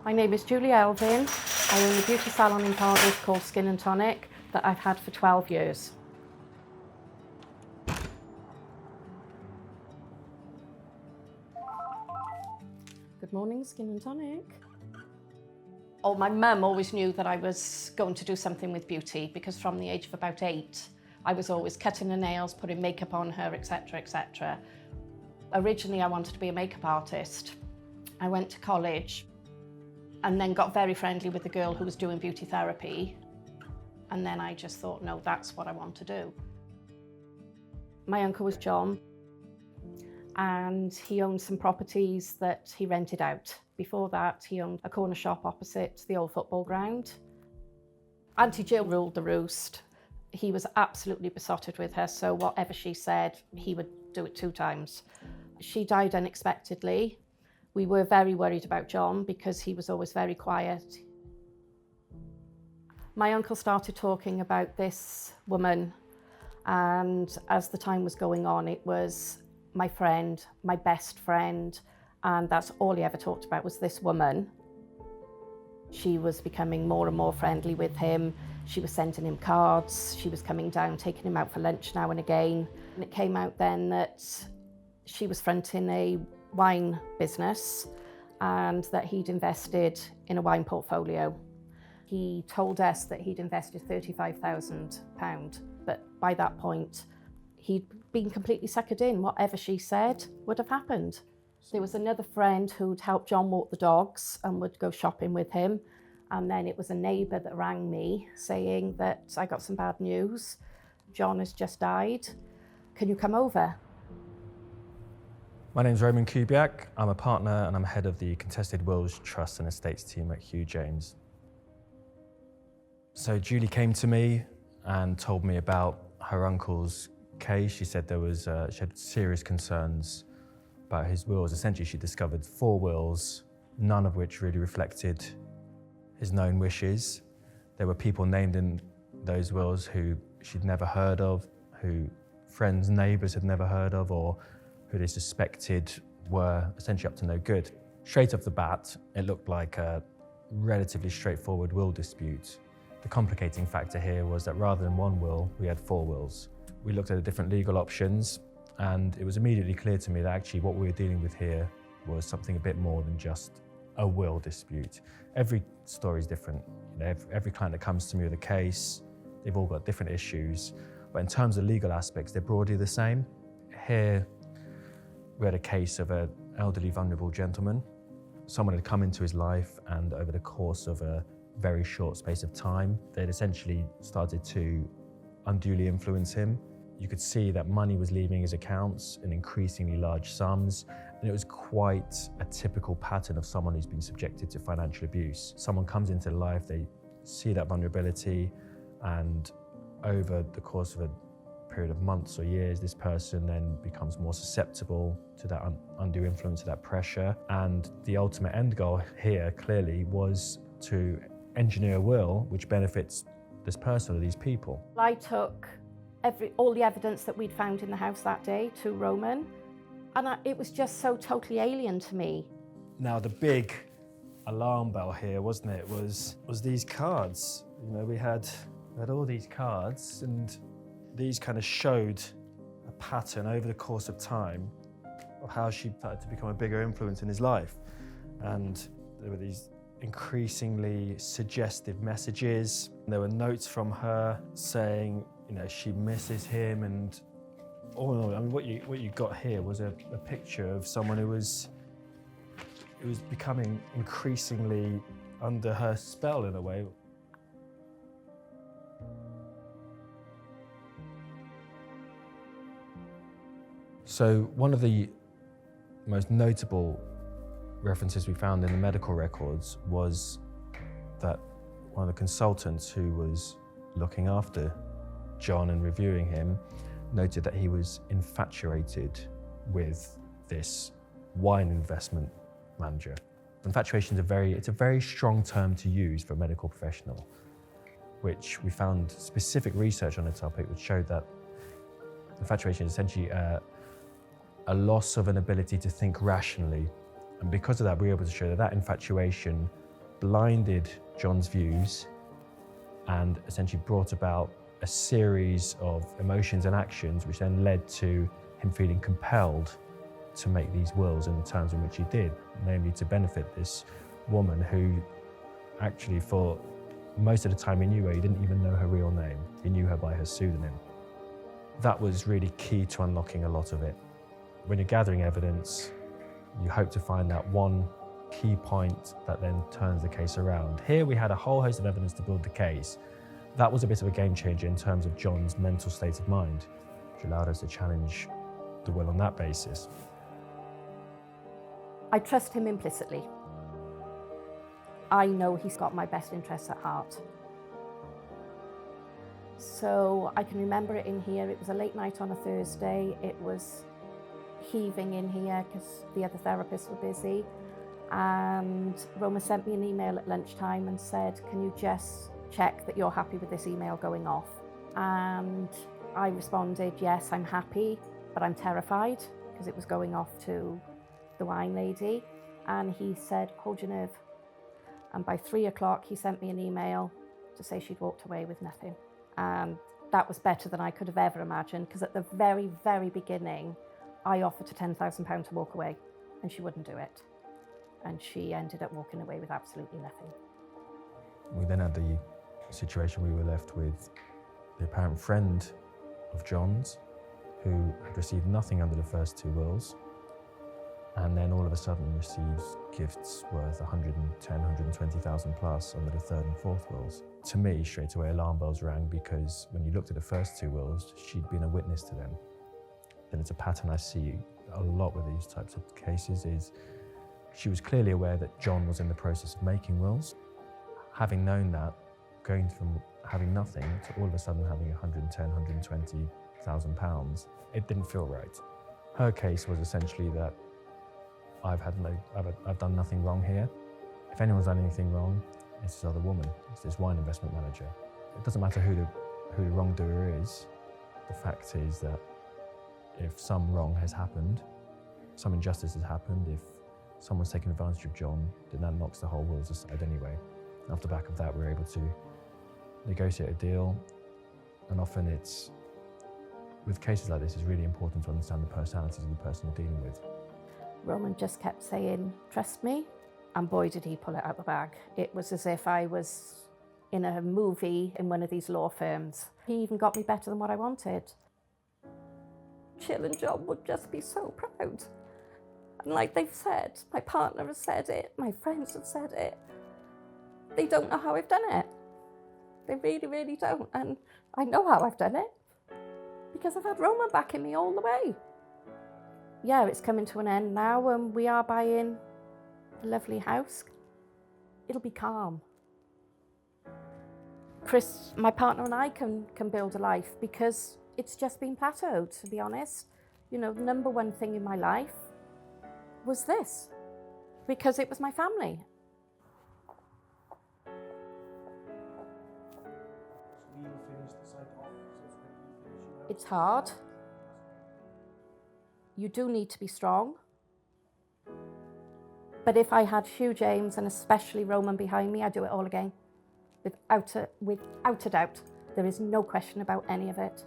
My name is Julie Elvin. I own a beauty salon in Cardiff called Skin and Tonic that I've had for 12 years. Good morning, Skin and Tonic. Oh, my mum always knew that I was going to do something with beauty because from the age of about 8, I was always cutting her nails, putting makeup on her, etc., etc. Originally, I wanted to be a makeup artist. I went to college and then got very friendly with the girl who was doing beauty therapy. And then I just thought, no, that's what I want to do. My uncle was John, and he owned some properties that he rented out. Before that, he owned a corner shop opposite the old football ground. Auntie Jill ruled the roost. He was absolutely besotted with her, so whatever she said, he would do it 2 times. She died unexpectedly. We were very worried about John because he was always very quiet. My uncle started talking about this woman, and as the time was going on, it was my friend, my best friend, and that's all he ever talked about was this woman. She was becoming more and more friendly with him. She was sending him cards. She was coming down, taking him out for lunch now and again. And it came out then that she was fronting a wine business and that he'd invested in a wine portfolio. He told us that he'd invested £35,000, but by that point, he'd been completely suckered in. Whatever she said would have happened. There was another friend who'd helped John walk the dogs and would go shopping with him. And then it was a neighbour that rang me saying that I got some bad news. John has just died. Can you come over? My name's Roman Kubiak. I'm a partner and I'm head of the Contested Wills Trust and Estates team at Hugh James. So Julie came to me and told me about her uncle's case. She said she had serious concerns about his wills. Essentially, she discovered 4 wills, none of which really reflected his known wishes. There were people named in those wills who she'd never heard of, who friends, neighbours had never heard of, or who they suspected were essentially up to no good. Straight off the bat, it looked like a relatively straightforward will dispute. The complicating factor here was that rather than 1 will, we had 4 wills. We looked at the different legal options, and it was immediately clear to me that actually what we were dealing with here was something a bit more than just a will dispute. Every story is different. You know, every client that comes to me with a case, they've all got different issues, but in terms of legal aspects, they're broadly the same. Here, we had a case of an elderly, vulnerable gentleman. Someone had come into his life, and over the course of a very short space of time, they'd essentially started to unduly influence him. You could see that money was leaving his accounts in increasingly large sums, and it was quite a typical pattern of someone who's been subjected to financial abuse. Someone comes into life, they see that vulnerability, and over the course of a period of months or years, this person then becomes more susceptible to that undue influence, to that pressure. And the ultimate end goal here clearly was to engineer a will which benefits this person or these people. I took all the evidence that we'd found in the house that day to Roman, and it was just so totally alien to me. Now the big alarm bell here, wasn't it, was these cards. You know, we had all these cards, and these kind of showed a pattern over the course of time of how she started to become a bigger influence in his life. And there were these increasingly suggestive messages. There were notes from her saying, you know, she misses him, and all in all, I mean, what you got here was a picture of someone who was becoming increasingly under her spell in a way. So one of the most notable references we found in the medical records was that one of the consultants who was looking after John and reviewing him noted that he was infatuated with this wine investment manager. Infatuation is a very strong term to use for a medical professional, which we found specific research on the topic which showed that infatuation is essentially a loss of an ability to think rationally. And because of that, we were able to show that that infatuation blinded John's views and essentially brought about a series of emotions and actions which then led to him feeling compelled to make these wills in the terms in which he did, namely to benefit this woman who actually for most of the time he knew her, he didn't even know her real name. He knew her by her pseudonym. That was really key to unlocking a lot of it. When you're gathering evidence, you hope to find that one key point that then turns the case around. Here we had a whole host of evidence to build the case. That was a bit of a game changer in terms of John's mental state of mind, which allowed us to challenge the will on that basis. I trust him implicitly. I know he's got my best interests at heart. So I can remember it in here. It was a late night on a Thursday. It was heaving in here because the other therapists were busy. And Roma sent me an email at lunchtime and said, can you just check that you're happy with this email going off? And I responded, yes, I'm happy, but I'm terrified because it was going off to the wine lady. And he said, hold your nerve. And by 3 o'clock, he sent me an email to say she'd walked away with nothing. And that was better than I could have ever imagined, because at the very, very beginning, I offered her £10,000 to walk away, and she wouldn't do it. And she ended up walking away with absolutely nothing. We then had the situation we were left with the apparent friend of John's, who had received nothing under the first two wills, and then all of a sudden receives gifts worth 110,000, 120,000 plus under the third and fourth wills. To me, straight away, alarm bells rang, because when you looked at the first two wills, she'd been a witness to them. And it's a pattern I see a lot with these types of cases, is she was clearly aware that John was in the process of making wills. Having known that, going from having nothing to all of a sudden having 110,000, 120,000 pounds, it didn't feel right. Her case was essentially that I've done nothing wrong here. If anyone's done anything wrong, it's this other woman, it's this wine investment manager. It doesn't matter who the wrongdoer is. The fact is that if some wrong has happened, some injustice has happened, if someone's taken advantage of John, then that knocks the whole wills aside anyway. And off the back of that, we're able to negotiate a deal. And often it's, with cases like this, it's really important to understand the personalities of the person you're dealing with. Roman just kept saying, trust me, and boy did he pull it out the bag. It was as if I was in a movie in one of these law firms. He even got me better than what I wanted. Jill and John would just be so proud. And like they've said, my partner has said it, my friends have said it. They don't know how I've done it. They really, really don't. And I know how I've done it, because I've had Roman backing me all the way. Yeah, it's coming to an end now, and we are buying a lovely house. It'll be calm. Chris, my partner, and I can build a life, because it's just been plateaued, to be honest. You know, the number one thing in my life was this, because it was my family. It's hard. You do need to be strong. But if I had Hugh James and especially Roman behind me, I'd do it all again. Without a doubt. There is no question about any of it.